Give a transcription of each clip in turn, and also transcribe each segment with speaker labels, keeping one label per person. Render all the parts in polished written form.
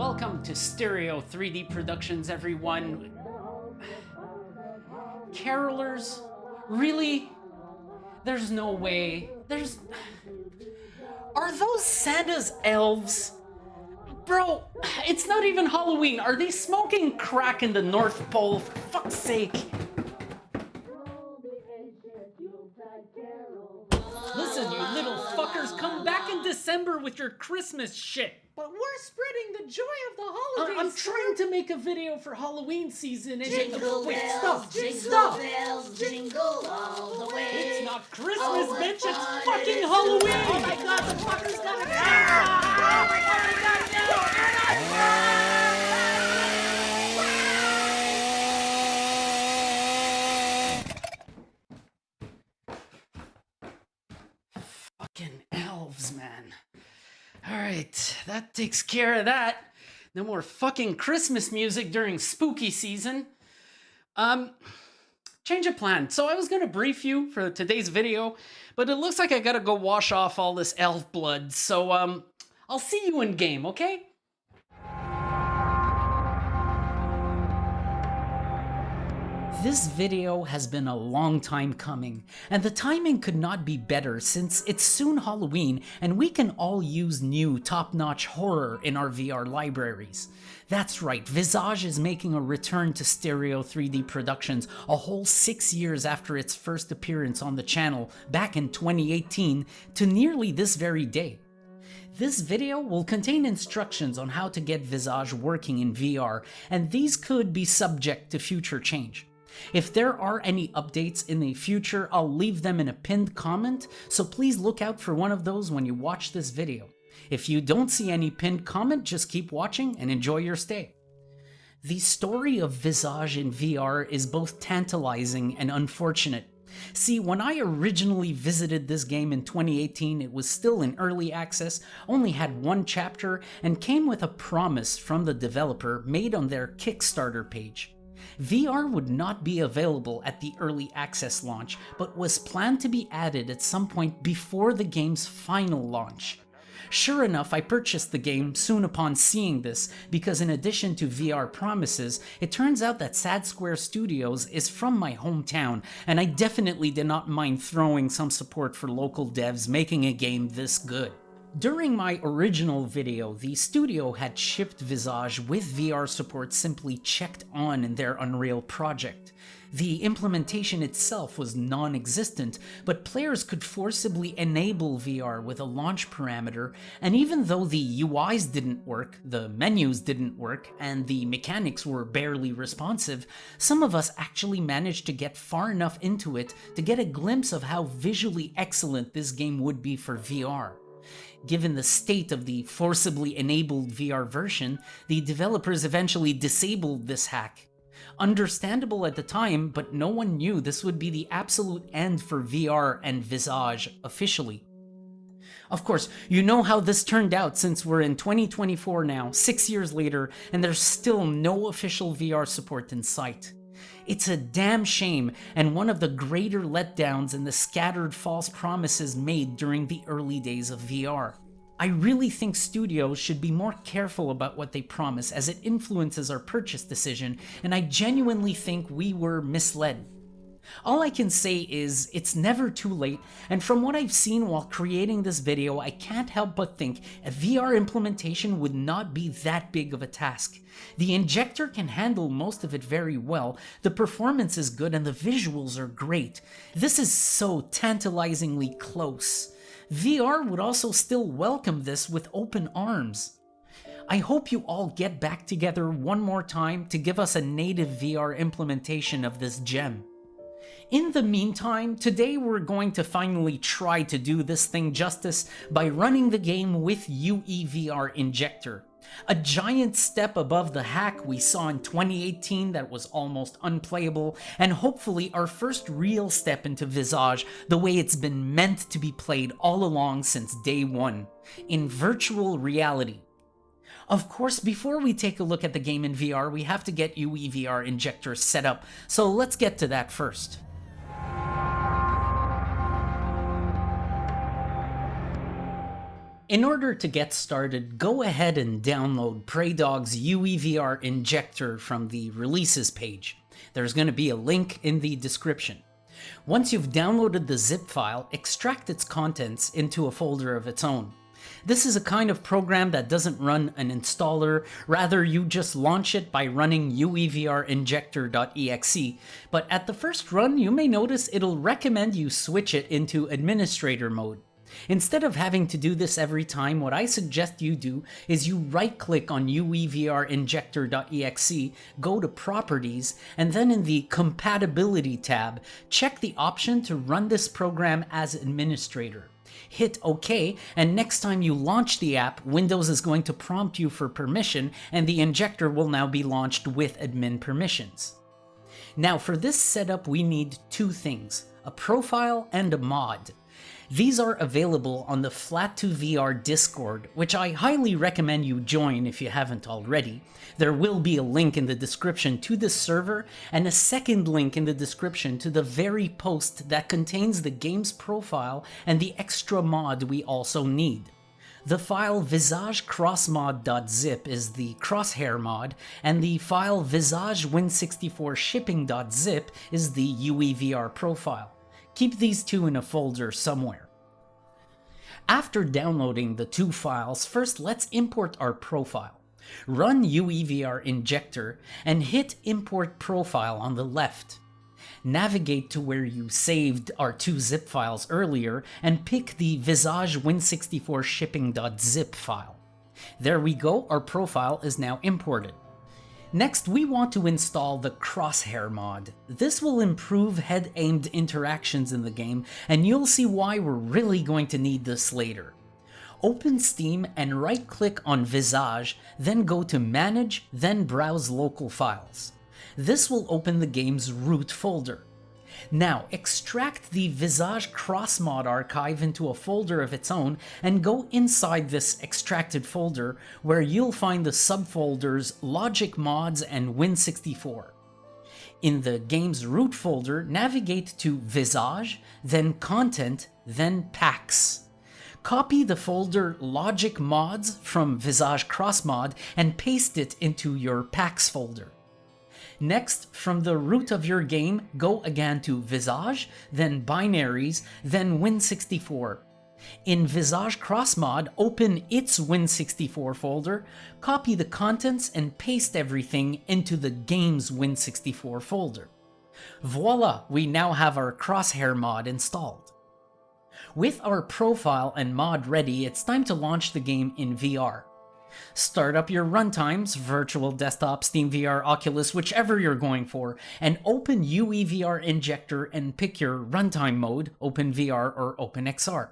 Speaker 1: Welcome to Stereo 3D Productions, everyone. Carolers? Really? There's no way. Are those Santa's elves? Bro, it's not even Halloween. Are they smoking crack in the North Pole? For fuck's sake. Listen, you little fuckers, come back in December with your Christmas shit.
Speaker 2: But we're spreading the joy of the holidays.
Speaker 1: I'm trying to make a video for Halloween season and
Speaker 3: Jingle
Speaker 1: wait,
Speaker 3: bells,
Speaker 1: stop,
Speaker 3: jingle
Speaker 1: stop.
Speaker 3: bells, jingle all the way.
Speaker 1: It's not Christmas,
Speaker 3: Oh,
Speaker 1: bitch, it's
Speaker 3: fun
Speaker 1: fucking
Speaker 3: it is.
Speaker 1: Halloween!
Speaker 3: Oh my god, the fucker's gonna go! Oh my god, we gotta
Speaker 1: Fucking elves, man. Alright, that takes care of that. No more fucking Christmas music during spooky season. Change of plan. So I was gonna brief you for today's video, but it looks like I gotta go wash off all this elf blood. So, I'll see you in game, okay? This video has been a long time coming, and the timing could not be better since it's soon Halloween and we can all use new top-notch horror in our VR libraries. That's right, Visage is making a return to Stereo 3D Productions a whole 6 years after its first appearance on the channel back in 2018 to nearly this very day. This video will contain instructions on how to get Visage working in VR, and these could be subject to future change. If there are any updates in the future, I'll leave them in a pinned comment, so please look out for one of those when you watch this video. If you don't see any pinned comment, just keep watching and enjoy your stay. The story of Visage in VR is both tantalizing and unfortunate. See, when I originally visited this game in 2018, it was still in early access, only had one chapter, and came with a promise from the developer made on their Kickstarter page. VR would not be available at the early access launch, but was planned to be added at some point before the game's final launch. Sure enough, I purchased the game soon upon seeing this, because in addition to VR promises, it turns out that Sad Square Studios is from my hometown, and I definitely did not mind throwing some support for local devs making a game this good. During my original video, the studio had shipped Visage with VR support simply checked on in their Unreal project. The implementation itself was non-existent, but players could forcibly enable VR with a launch parameter, and even though the UIs didn't work, the menus didn't work, and the mechanics were barely responsive, some of us actually managed to get far enough into it to get a glimpse of how visually excellent this game would be for VR. Given the state of the forcibly enabled VR version, the developers eventually disabled this hack. Understandable at the time, but no one knew this would be the absolute end for VR and Visage officially. Of course, you know how this turned out since we're in 2024 now, 6 years later, and there's still no official VR support in sight. It's a damn shame, and one of the greater letdowns in the scattered false promises made during the early days of VR. I really think studios should be more careful about what they promise, as it influences our purchase decision, and I genuinely think we were misled. All I can say is, it's never too late, and from what I've seen while creating this video, I can't help but think a VR implementation would not be that big of a task. The injector can handle most of it very well, the performance is good, and the visuals are great. This is so tantalizingly close. VR would also still welcome this with open arms. I hope you all get back together one more time to give us a native VR implementation of this gem. In the meantime, today we're going to finally try to do this thing justice by running the game with UEVR Injector. A giant step above the hack we saw in 2018 that was almost unplayable, and hopefully our first real step into Visage the way it's been meant to be played all along since day one, in virtual reality. Of course, before we take a look at the game in VR, we have to get UEVR Injector set up, so let's get to that first. In order to get started, go ahead and download Predog's UEVR Injector from the Releases page. There's going to be a link in the description. Once you've downloaded the zip file, extract its contents into a folder of its own. This is a kind of program that doesn't run an installer, rather you just launch it by running UEVR Injector.exe, but at the first run you may notice it'll recommend you switch it into administrator mode. Instead of having to do this every time, what I suggest you do is you right-click on UEVR Injector.exe, go to Properties, and then in the Compatibility tab, check the option to run this program as administrator. Hit OK, and next time you launch the app, Windows is going to prompt you for permission, and the injector will now be launched with admin permissions. Now for this setup we need two things, a profile and a mod. These are available on the Flat2VR Discord, which I highly recommend you join if you haven't already. There will be a link in the description to this server, and a second link in the description to the very post that contains the game's profile and the extra mod we also need. The file Visage crossmod.zip is the crosshair mod, and the file Visage Win64 shipping.zip is the UEVR profile. Keep these two in a folder somewhere. After downloading the two files, first let's import our profile. Run UEVR Injector and hit Import Profile on the left. Navigate to where you saved our two zip files earlier and pick the Visage Win64 shipping.zip file. There we go, our profile is now imported. Next, we want to install the crosshair mod. This will improve head-aimed interactions in the game, and you'll see why we're really going to need this later. Open Steam and right-click on Visage, then go to Manage, then Browse Local Files. This will open the game's root folder. Now, extract the Visage CrossMod archive into a folder of its own and go inside this extracted folder where you'll find the subfolders Logic Mods and Win64. In the game's root folder, navigate to Visage, then Content, then Packs. Copy the folder Logic Mods from Visage CrossMod and paste it into your Packs folder. Next, from the root of your game, go again to Visage, then Binaries, then Win64. In Visage CrossMod, open its Win64 folder, copy the contents and paste everything into the game's Win64 folder. Voila, we now have our crosshair mod installed. With our profile and mod ready, it's time to launch the game in VR. Start up your runtimes, virtual desktop, SteamVR, Oculus, whichever you're going for, and open UEVR Injector and pick your runtime mode, OpenVR or OpenXR.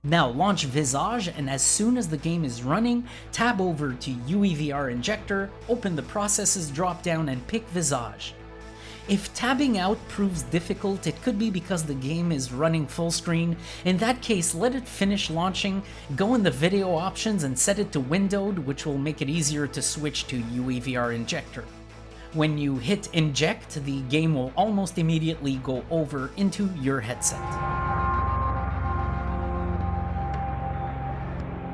Speaker 1: Now launch Visage, and as soon as the game is running, tab over to UEVR Injector, open the Processes dropdown and pick Visage. If tabbing out proves difficult, it could be because the game is running full screen. In that case, let it finish launching, go in the video options and set it to windowed, which will make it easier to switch to UEVR Injector. When you hit Inject, the game will almost immediately go over into your headset.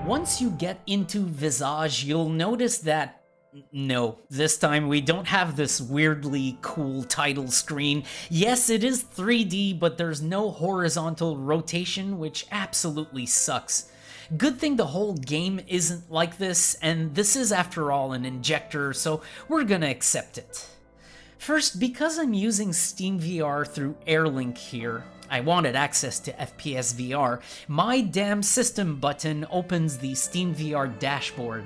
Speaker 1: Once you get into Visage, you'll notice that no, this time we don't have this weirdly cool title screen. Yes, it is 3D, but there's no horizontal rotation, which absolutely sucks. Good thing the whole game isn't like this, and this is after all an injector, so we're gonna accept it. First, because I'm using SteamVR through Airlink here, I wanted access to FPS VR, my damn system button opens the SteamVR dashboard.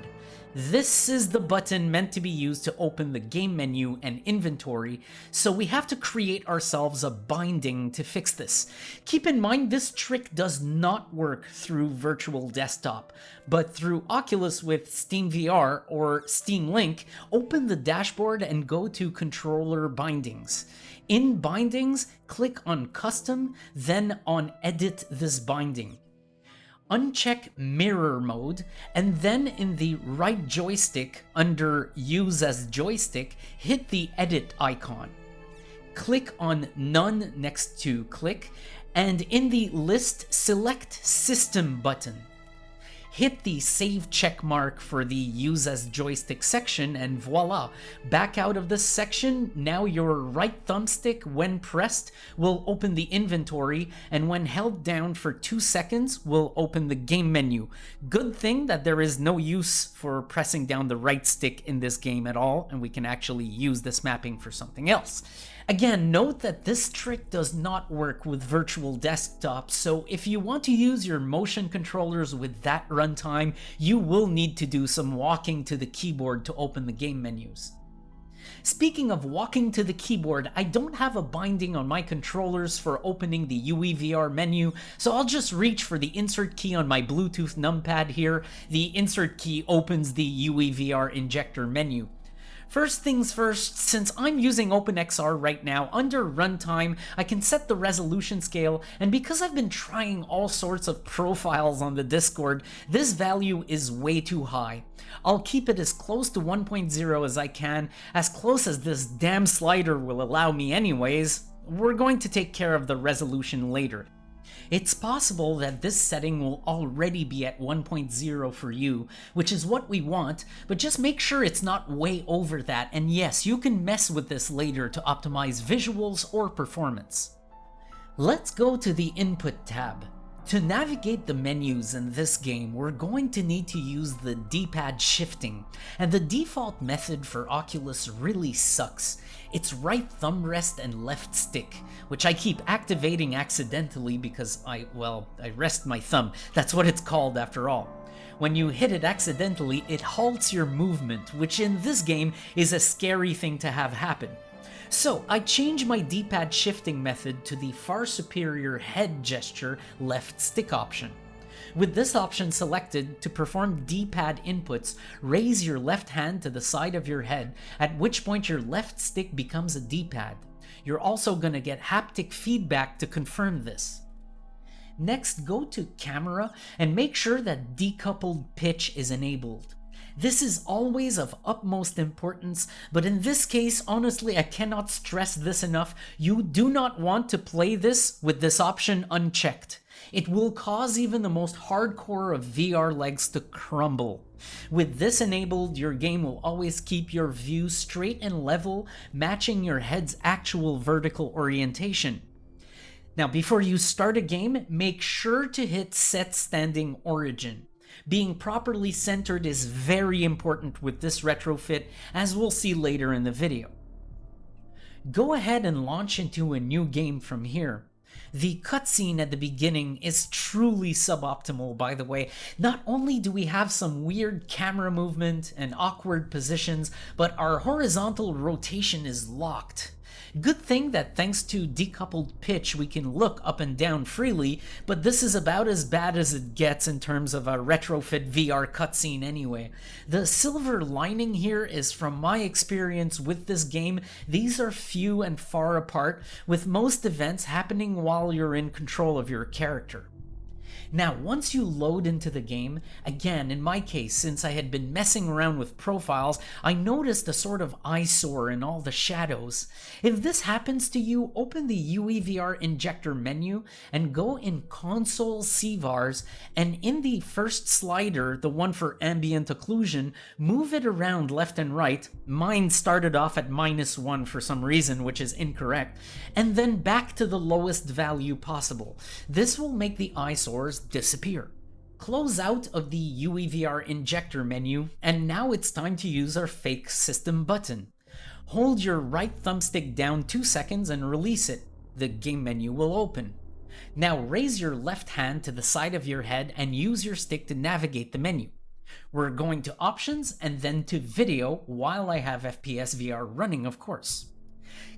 Speaker 1: This is the button meant to be used to open the game menu and inventory, so we have to create ourselves a binding to fix this. Keep in mind this trick does not work through Virtual Desktop, but through Oculus with SteamVR or Steam Link, open the dashboard and go to Controller Bindings. In Bindings, click on Custom, then on Edit this binding. Uncheck Mirror Mode, and then in the right joystick, under Use as Joystick, hit the Edit icon. Click on None next to Click, and in the list, select System button. Hit the save check mark for the use as joystick section and voila, back out of this section. Now your right thumbstick, when pressed, will open the inventory, and when held down for 2 seconds will open the game menu. Good thing that there is no use for pressing down the right stick in this game at all, and we can actually use this mapping for something else. Again, note that this trick does not work with virtual desktops, so if you want to use your motion controllers with that runtime, you will need to do some walking to the keyboard to open the game menus. Speaking of walking to the keyboard, I don't have a binding on my controllers for opening the UEVR menu, so I'll just reach for the insert key on my Bluetooth numpad here. The insert key opens the UEVR Injector menu. First things first, since I'm using OpenXR right now, under runtime, I can set the resolution scale, and because I've been trying all sorts of profiles on the Discord, this value is way too high. I'll keep it as close to 1.0 as I can, as close as this damn slider will allow me anyways. We're going to take care of the resolution later. It's possible that this setting will already be at 1.0 for you, which is what we want, but just make sure it's not way over that, and yes, you can mess with this later to optimize visuals or performance. Let's go to the Input tab. To navigate the menus in this game, we're going to need to use the D-pad shifting, and the default method for Oculus really sucks. It's right thumb rest and left stick, which I keep activating accidentally because I rest my thumb. That's what it's called after all. When you hit it accidentally, it halts your movement, which in this game is a scary thing to have happen. So I changed my D-pad shifting method to the far superior head gesture left stick option. With this option selected, to perform D-pad inputs, raise your left hand to the side of your head, at which point your left stick becomes a D-pad. You're also going to get haptic feedback to confirm this. Next, go to Camera and make sure that decoupled pitch is enabled. This is always of utmost importance, but in this case, honestly, I cannot stress this enough. You do not want to play this with this option unchecked. It will cause even the most hardcore of VR legs to crumble. With this enabled, your game will always keep your view straight and level, matching your head's actual vertical orientation. Now, before you start a game, make sure to hit Set Standing Origin. Being properly centered is very important with this retrofit, as we'll see later in the video. Go ahead and launch into a new game from here. The cutscene at the beginning is truly suboptimal, by the way. Not only do we have some weird camera movement and awkward positions, but our horizontal rotation is locked. Good thing that thanks to decoupled pitch we can look up and down freely, but this is about as bad as it gets in terms of a retrofit VR cutscene anyway. The silver lining here is from my experience with this game, these are few and far apart, with most events happening while you're in control of your character. Now, once you load into the game, again, in my case, since I had been messing around with profiles, I noticed a sort of eyesore in all the shadows. If this happens to you, open the UEVR Injector menu and go in Console CVARs, and in the first slider, the one for ambient occlusion, move it around left and right. Mine started off at -1 for some reason, which is incorrect, and then back to the lowest value possible. This will make the eyesores disappear. Close out of the UEVR Injector menu, and now it's time to use our fake system button. Hold your right thumbstick down 2 seconds and release it. The game menu will open. Now raise your left hand to the side of your head and use your stick to navigate the menu. We're going to Options and then to Video while I have FPS VR running, of course.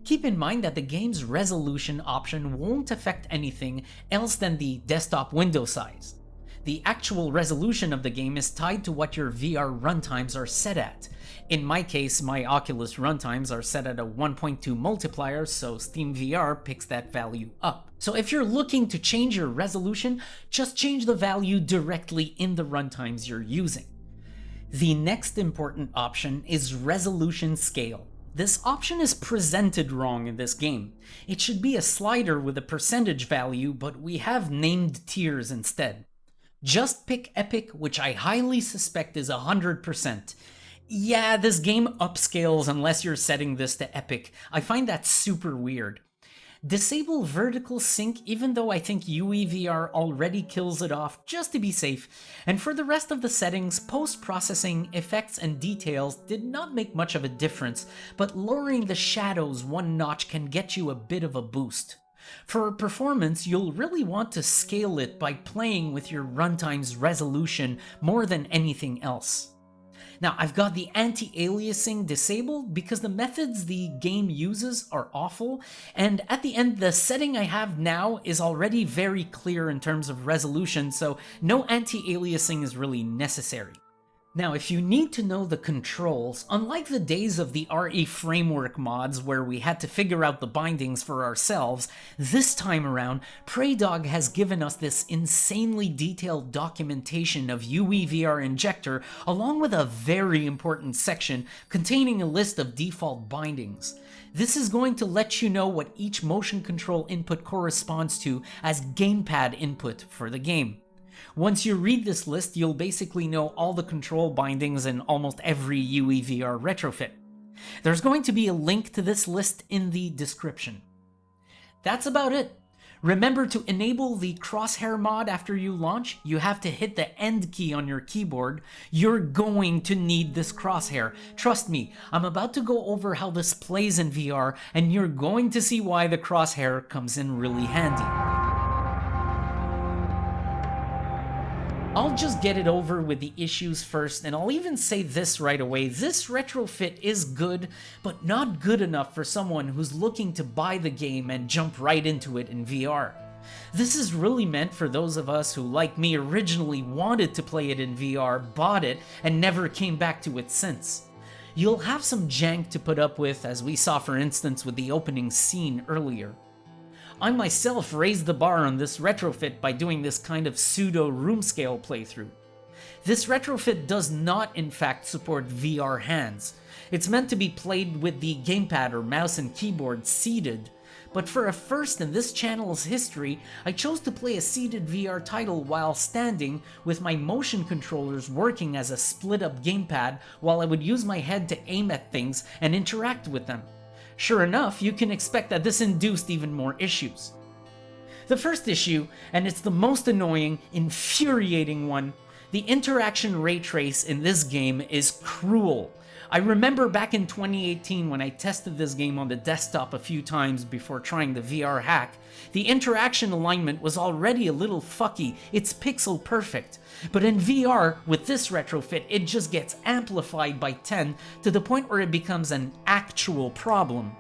Speaker 1: Keep in mind that the game's resolution option won't affect anything else than the desktop window size. The actual resolution of the game is tied to what your VR runtimes are set at. In my case, my Oculus runtimes are set at a 1.2 multiplier, so SteamVR picks that value up. So if you're looking to change your resolution, just change the value directly in the runtimes you're using. The next important option is Resolution Scale. This option is presented wrong in this game. It should be a slider with a percentage value, but we have named tiers instead. Just pick Epic, which I highly suspect is 100%. Yeah, this game upscales unless you're setting this to Epic. I find that super weird. Disable vertical sync, even though I think UEVR already kills it off just to be safe. And for the rest of the settings, post-processing, effects, and details did not make much of a difference, but lowering the shadows one notch can get you a bit of a boost. For performance, you'll really want to scale it by playing with your runtime's resolution more than anything else. Now, I've got the anti-aliasing disabled because the methods the game uses are awful, and at the end, the setting I have now is already very clear in terms of resolution, so no anti-aliasing is really necessary. Now, if you need to know the controls, unlike the days of the RE framework mods where we had to figure out the bindings for ourselves, this time around, Prelude has given us this insanely detailed documentation of UEVR Injector along with a very important section containing a list of default bindings. This is going to let you know what each motion control input corresponds to as gamepad input for the game. Once you read this list, you'll basically know all the control bindings in almost every UEVR retrofit. There's going to be a link to this list in the description. That's about it. Remember to enable the crosshair mod after you launch. You have to hit the end key on your keyboard. You're going to need this crosshair. Trust me, I'm about to go over how this plays in VR, and you're going to see why the crosshair comes in really handy. I'll just get it over with the issues first, and I'll even say this right away. This retrofit is good, but not good enough for someone who's looking to buy the game and jump right into it in VR. This is really meant for those of us who, like me, originally wanted to play it in VR, bought it, and never came back to it since. You'll have some jank to put up with, as we saw for instance with the opening scene earlier. I myself raised the bar on this retrofit by doing this kind of pseudo room scale playthrough. This retrofit does not in fact support VR hands. It's meant to be played with the gamepad or mouse and keyboard seated, but for a first in this channel's history, I chose to play a seated VR title while standing, with my motion controllers working as a split-up gamepad while I would use my head to aim at things and interact with them. Sure enough, you can expect that this induced even more issues. The first issue, and it's the most annoying, infuriating one, the interaction ray trace in this game is cruel. I remember back in 2018 when I tested this game on the desktop a few times before trying the VR hack, the interaction alignment was already a little fucky, it's pixel perfect. But in VR, with this retrofit, it just gets amplified by 10 to the point where it becomes an actual problem.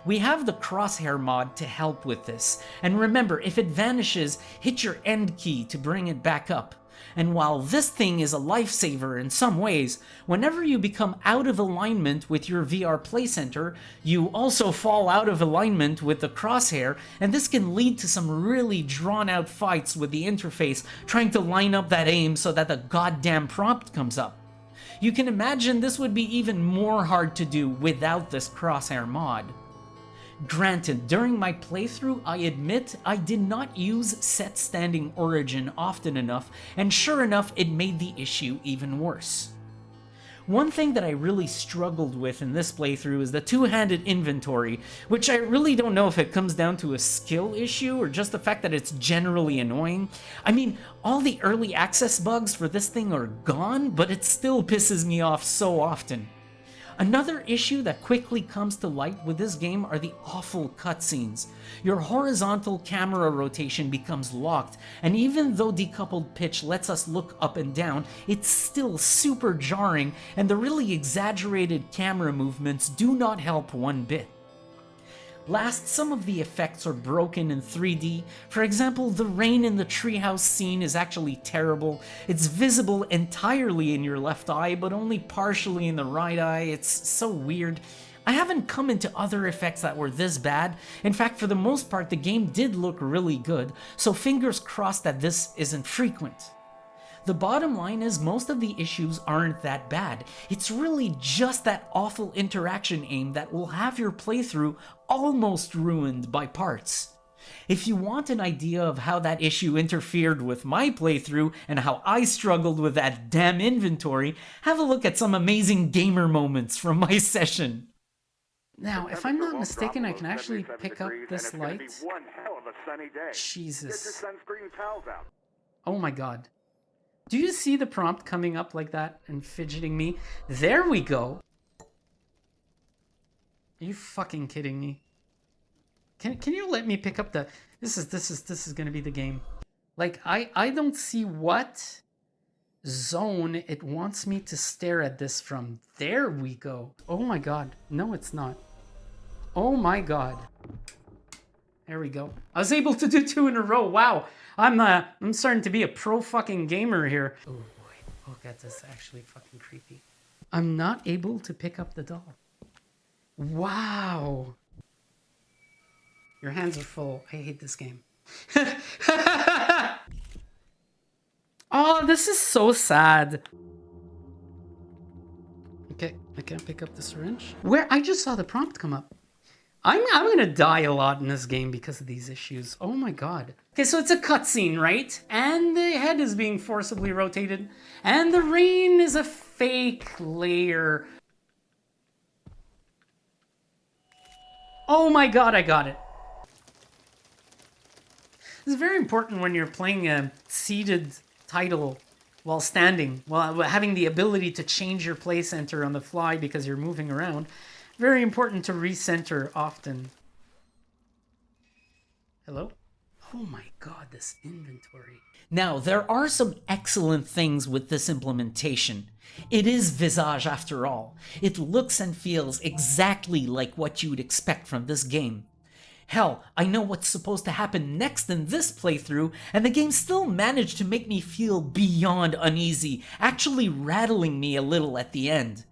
Speaker 1: We have the crosshair mod to help with this, and remember, if it vanishes, hit your end key to bring it back up. And while this thing is a lifesaver in some ways, whenever you become out of alignment with your VR Play Center, you also fall out of alignment with the crosshair, and this can lead to some really drawn out fights with the interface trying to line up that aim so that the goddamn prompt comes up. You can imagine this would be even more hard to do without this crosshair mod. Granted, during my playthrough, I admit I did not use set standing origin often enough, and sure enough, it made the issue even worse. One thing that I really struggled with in this playthrough is the two-handed inventory, which I really don't know if it comes down to a skill issue or just the fact that it's generally annoying. I mean, all the early access bugs for this thing are gone, but it still pisses me off so often. Another issue that quickly comes to light with this game are the awful cutscenes. Your horizontal camera rotation becomes locked, and even though decoupled pitch lets us look up and down, it's still super jarring, and the really exaggerated camera movements do not help one bit. Last, some of the effects are broken in 3D. For example, the rain in the treehouse scene is actually terrible. It's visible entirely in your left eye, but only partially in the right eye. It's so weird. I haven't come into other effects that were this bad. In fact, for the most part, the game did look really good, so fingers crossed that this isn't frequent. The bottom line is most of the issues aren't that bad. It's really just that awful interaction aim that will have your playthrough almost ruined by parts. If you want an idea of how that issue interfered with my playthrough and how I struggled with that damn inventory, have a look at some amazing gamer moments from my session. Now, if I'm not mistaken, I can actually pick up this light. Jesus. Oh my god. Do you see the prompt coming up like that and fidgeting me? There we go. Are you fucking kidding me? Can you let me pick up the... This is gonna be the game. Like, I don't see what zone it wants me to stare at this from. There we go. Oh my god. No, it's not. Oh my god. There we go. I was able to do 2 in a row. Wow. I'm starting to be a pro fucking gamer here. Oh boy. Oh god, that's actually fucking creepy. I'm not able to pick up the doll. Wow. Your hands are full. I hate this game. Oh, this is so sad. Okay, I can't pick up the syringe. Where? I just saw the prompt come up. I'm gonna die a lot in this game because of these issues. Oh my god. Okay, so it's a cutscene, right? And the head is being forcibly rotated. And the rain is a fake layer. Oh my god, I got it. This is very important when you're playing a seated title while standing, while having the ability to change your play center on the fly because you're moving around. Very important to recenter often. Hello? Oh my god, this inventory. Now, there are some excellent things with this implementation. It is Visage after all. It looks and feels exactly like what you would expect from this game. Hell, I know what's supposed to happen next in this playthrough, and the game still managed to make me feel beyond uneasy, actually rattling me a little at the end.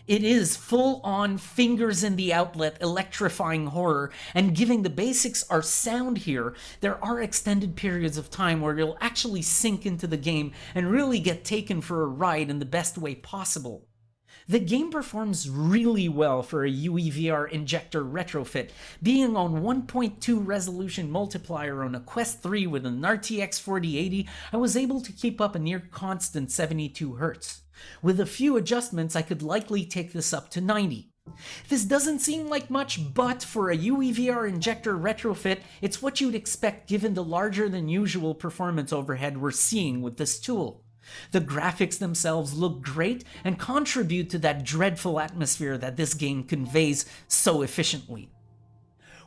Speaker 1: It is full-on fingers in the outlet electrifying horror, and giving the basics our sound here, there are extended periods of time where you'll actually sink into the game and really get taken for a ride in the best way possible. The game performs really well for a UEVR Injector retrofit, being on 1.2 resolution multiplier on a Quest 3 with an RTX 4080, I was able to keep up a near constant 72Hz. With a few adjustments, I could likely take this up to 90. This doesn't seem like much, but for a UEVR Injector retrofit, it's what you'd expect given the larger than usual performance overhead we're seeing with this tool. The graphics themselves look great and contribute to that dreadful atmosphere that this game conveys so efficiently.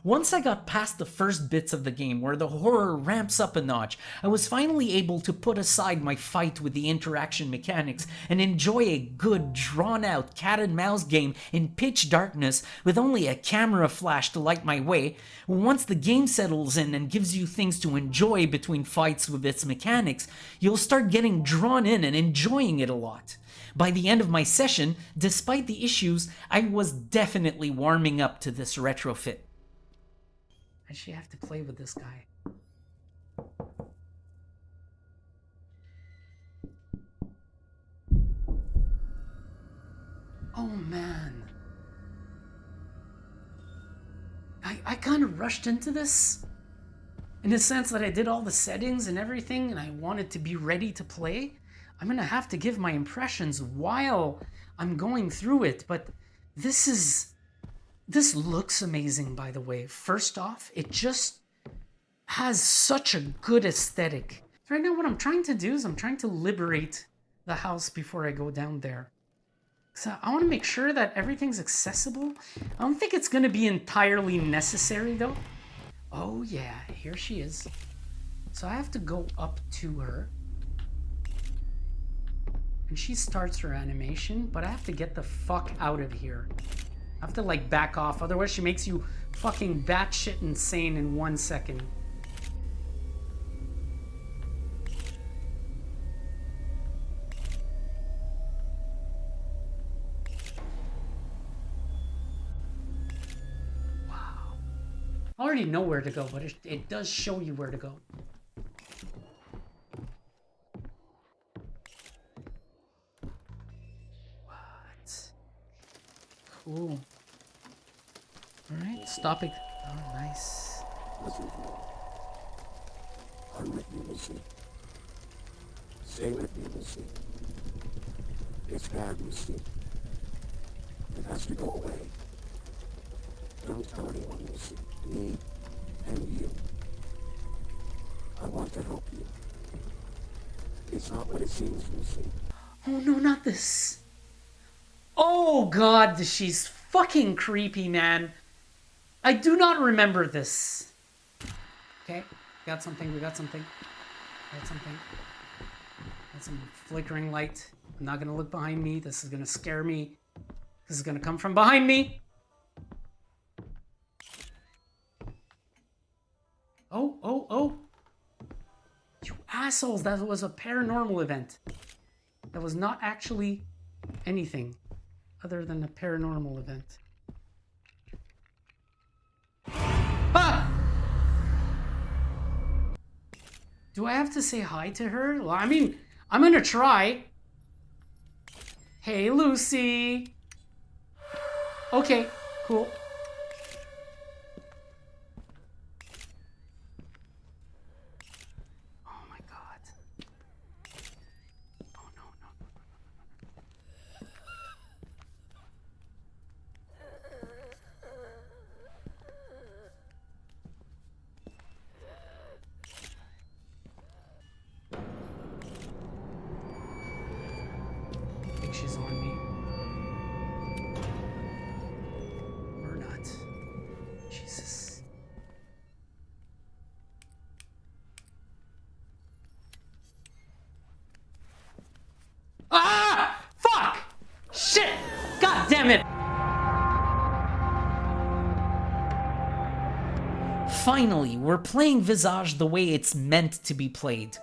Speaker 1: Once I got past the first bits of the game where the horror ramps up a notch, I was finally able to put aside my fight with the interaction mechanics and enjoy a good, drawn-out cat-and-mouse game in pitch darkness with only a camera flash to light my way. Once the game settles in and gives you things to enjoy between fights with its mechanics, you'll start getting drawn in and enjoying it a lot. By the end of my session, despite the issues, I was definitely warming up to this retrofit. I actually have to play with this guy. Oh man. I kind of rushed into this in the sense that I did all the settings and everything and I wanted to be ready to play. I'm gonna have to give my impressions while I'm going through it, but this looks amazing, by the way. First off, it just has such a good aesthetic. Right now, what I'm trying to do is I'm trying to liberate the house before I go down there. So I want to make sure that everything's accessible. I don't think it's going to be entirely necessary, though. Oh, yeah, here she is. So I have to go up to her. And she starts her animation, but I have to get the fuck out of here. I have to like back off, otherwise she makes you fucking batshit insane in 1 second. Wow. I already know where to go, but it does show you where to go. Cool. Alright, stop it. Oh, nice.
Speaker 4: I'm with you, Lucy. Stay with me, Lucy. It's bad, Lucy. It has to go away. Don't tell anyone, Lucy. Me and you. I want to help you. It's not what it seems, Lucy.
Speaker 1: Oh no, not this. Oh god, she's fucking creepy, man. I do not remember this. Okay, got something, we got something. Got something. Got some flickering light. I'm not gonna look behind me. This is gonna scare me. This is gonna come from behind me. Oh, oh, oh. You assholes, that was a paranormal event. That was not actually anything other than a paranormal event. Ah! Do I have to say hi to her? Well, I mean, I'm gonna try. Hey, Lucy. Okay, cool. Oh my god. Oh no, no, no, no, no, no. I think she's on me. Or not. Jesus. Ah! Fuck! Shit! God damn it! Finally, we're playing Visage the way it's meant to be played.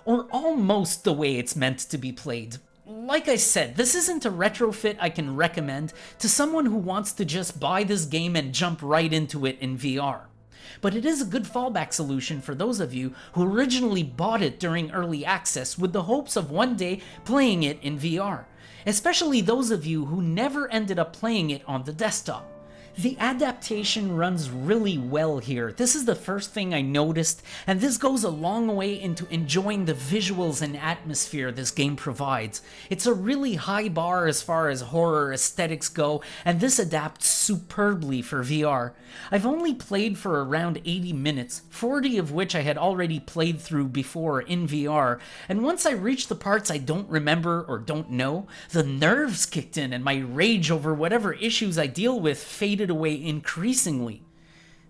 Speaker 1: Or almost the way it's meant to be played. Like I said, this isn't a retrofit I can recommend to someone who wants to just buy this game and jump right into it in VR. But it is a good fallback solution for those of you who originally bought it during early access with the hopes of one day playing it in VR, especially those of you who never ended up playing it on the desktop. The adaptation runs really well here. This is the first thing I noticed, and this goes a long way into enjoying the visuals and atmosphere this game provides. It's a really high bar as far as horror aesthetics go, and this adapts superbly for VR. I've only played for around 80 minutes, 40 of which I had already played through before in VR, and once I reached the parts I don't remember or don't know, the nerves kicked in and my rage over whatever issues I deal with faded away increasingly.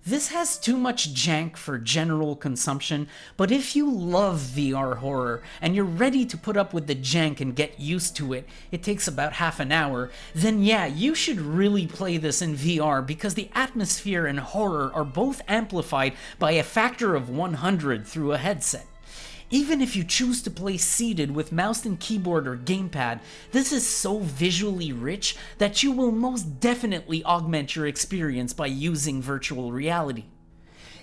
Speaker 1: This has too much jank for general consumption, but if you love VR horror and you're ready to put up with the jank and get used to it, it takes about half an hour, then yeah, you should really play this in VR because the atmosphere and horror are both amplified by a factor of 100 through a headset. Even if you choose to play seated with mouse and keyboard or gamepad, this is so visually rich that you will most definitely augment your experience by using virtual reality.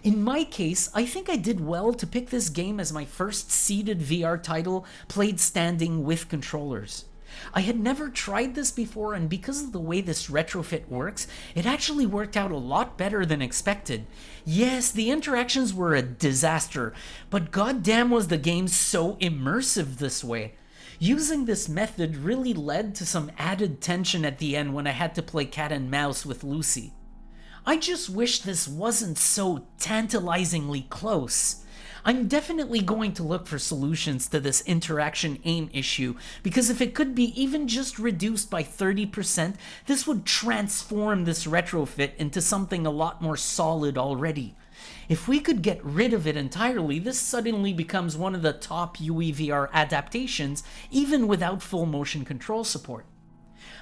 Speaker 1: In my case, I think I did well to pick this game as my first seated VR title played standing with controllers. I had never tried this before, and because of the way this retrofit works, it actually worked out a lot better than expected. Yes, the interactions were a disaster, but goddamn was the game so immersive this way. Using this method really led to some added tension at the end when I had to play cat and mouse with Lucy. I just wish this wasn't so tantalizingly close. I'm definitely going to look for solutions to this interaction aim issue, because if it could be even just reduced by 30%, this would transform this retrofit into something a lot more solid already. If we could get rid of it entirely, this suddenly becomes one of the top UEVR adaptations, even without full motion control support.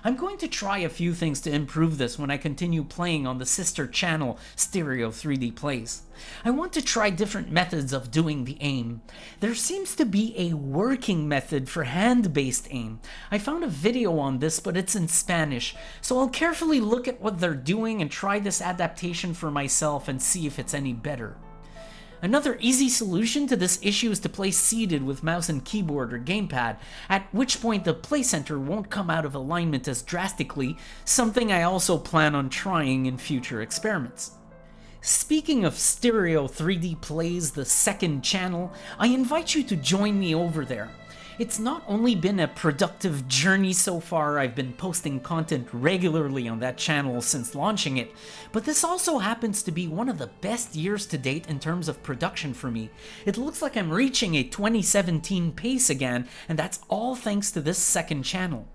Speaker 1: I'm going to try a few things to improve this when I continue playing on the sister channel Stereo 3D Plays. I want to try different methods of doing the aim. There seems to be a working method for hand-based aim. I found a video on this, but it's in Spanish, so I'll carefully look at what they're doing and try this adaptation for myself and see if it's any better. Another easy solution to this issue is to play seated with mouse and keyboard or gamepad, at which point the play center won't come out of alignment as drastically, something I also plan on trying in future experiments. Speaking of Stereo 3D Plays, the second channel, I invite you to join me over there. It's not only been a productive journey so far, I've been posting content regularly on that channel since launching it, but this also happens to be one of the best years to date in terms of production for me. It looks like I'm reaching a 2017 pace again, and that's all thanks to this second channel.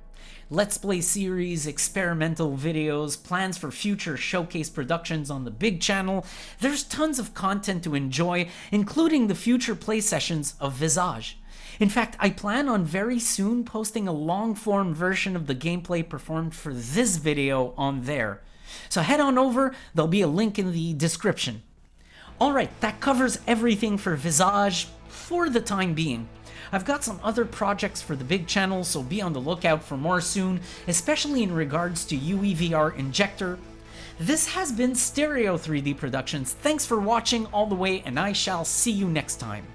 Speaker 1: Let's Play series, experimental videos, plans for future showcase productions on the big channel. There's tons of content to enjoy, including the future play sessions of Visage. In fact, I plan on very soon posting a long-form version of the gameplay performed for this video on there. So head on over, there'll be a link in the description. Alright, that covers everything for Visage for the time being. I've got some other projects for the big channel, so be on the lookout for more soon, especially in regards to UEVR Injector. This has been Stereo 3D Productions. Thanks for watching all the way, and I shall see you next time.